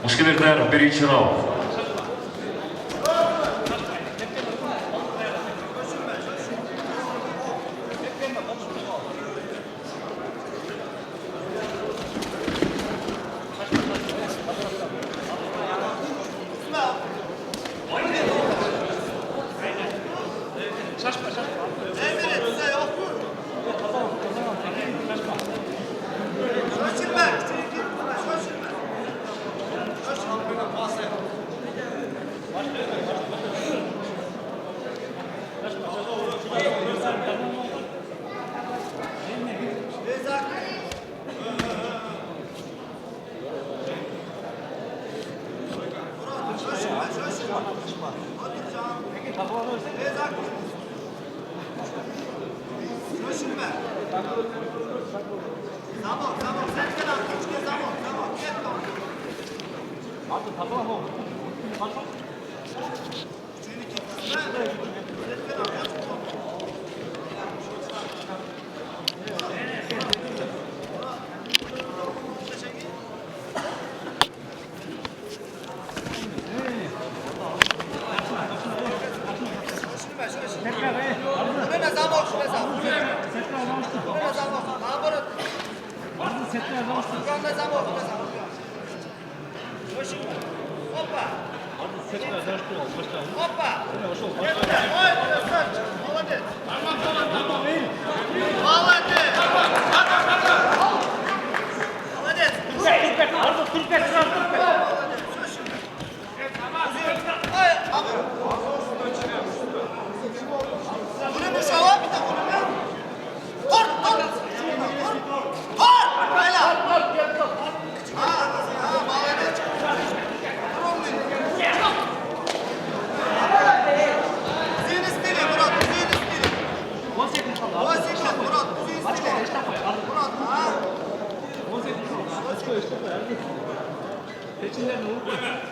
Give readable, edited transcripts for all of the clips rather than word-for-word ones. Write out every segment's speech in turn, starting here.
Mushkillar birinchi raund.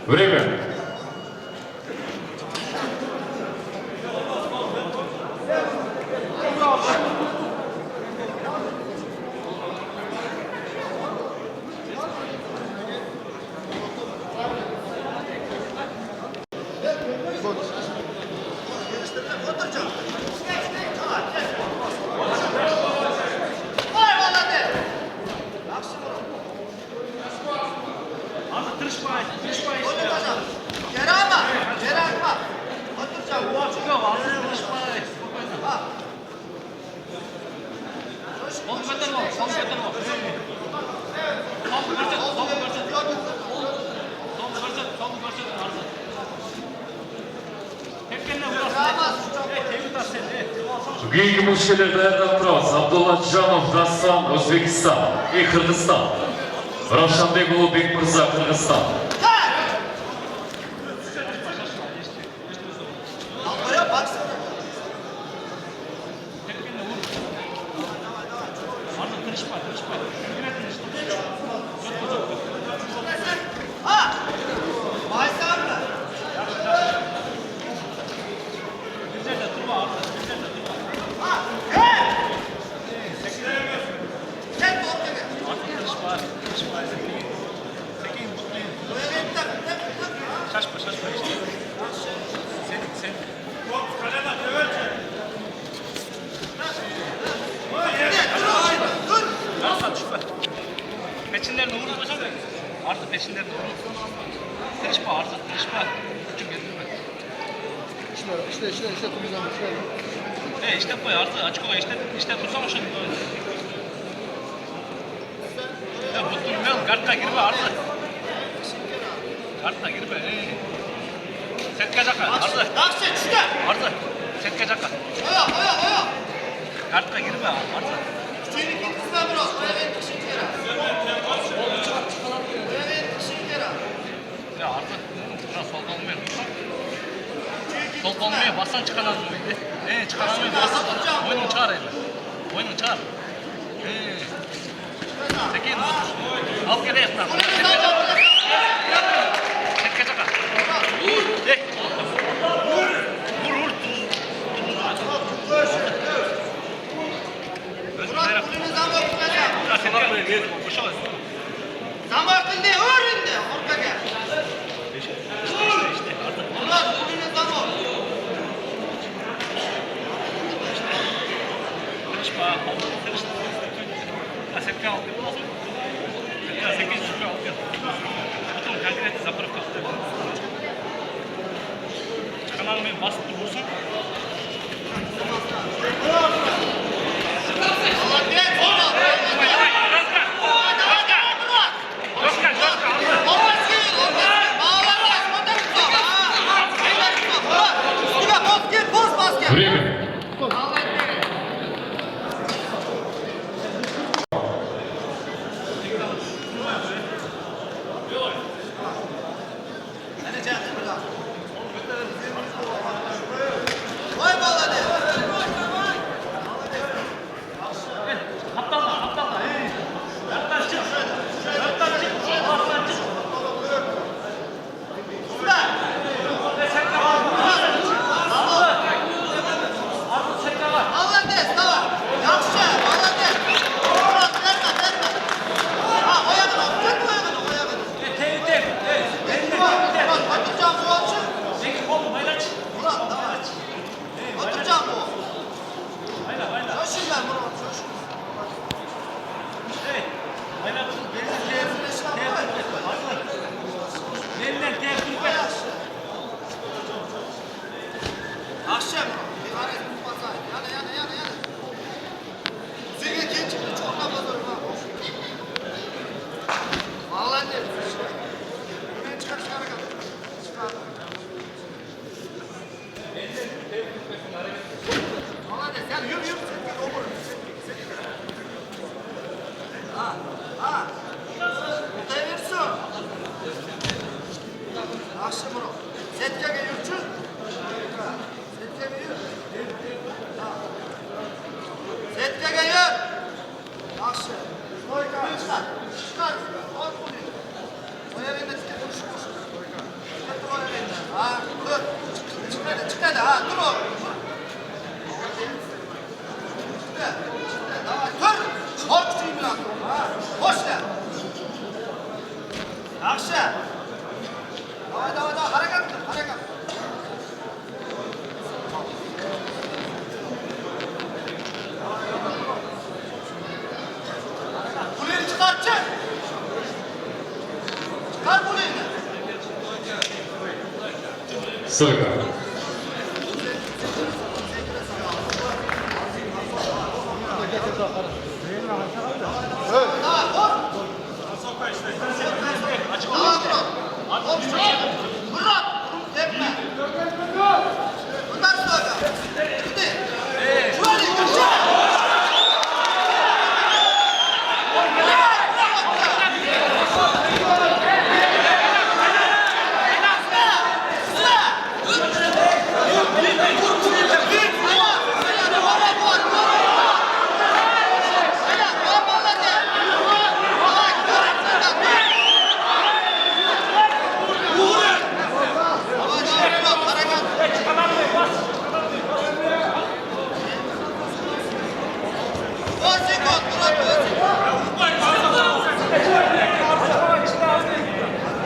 Время. Bugungi mushkillarda Abduroz, Abdullajonov, Rassom, O'zbekiston, Qirg'iziston. Ravshanbek Ulug'bek Mirzo, Qirg'iziston. Peçinlerini vurursan artık peçinlerini vurursan tırışma artık tırışma küçük getirme. İşte turizm şöyle. İşte koy artık açık koy işte tutsana şimdi. Ya bu durmuyor kartla girme artık. Kartla girme. Setke caka artık. Artık setke caka. Kartla girme artık. Ya artık biraz solda olmuyor. Solda olmuyor, bassan çıkaran mıydı? Çıkaramıyor, bassan. Oyunun çağır elini. Oyunun çağır. Tekin dur. Al geri yapma. Tekke çaka. Vur. Zamartında öğrendi ortaga. Çuka aldı. Ya 8 çuka aldı. Потом конкретно заправка aldı. Kanalımı basıp durursun. Время. Стойка.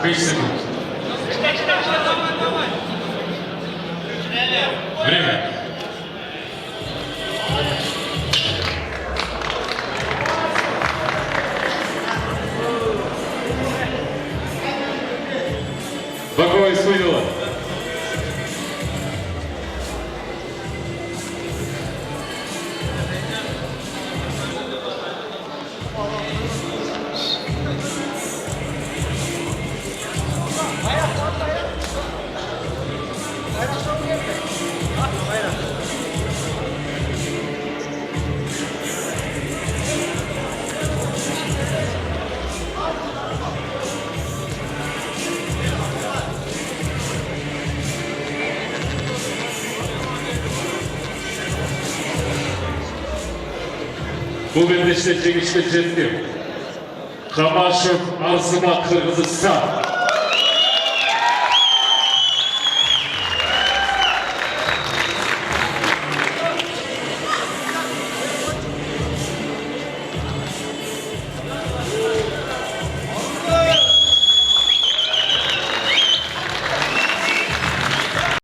Beş sekund. Время. Боковой судила. Bugün de işte çekişte ceptim. Kamaşık, Arzumak, Kırgızistan.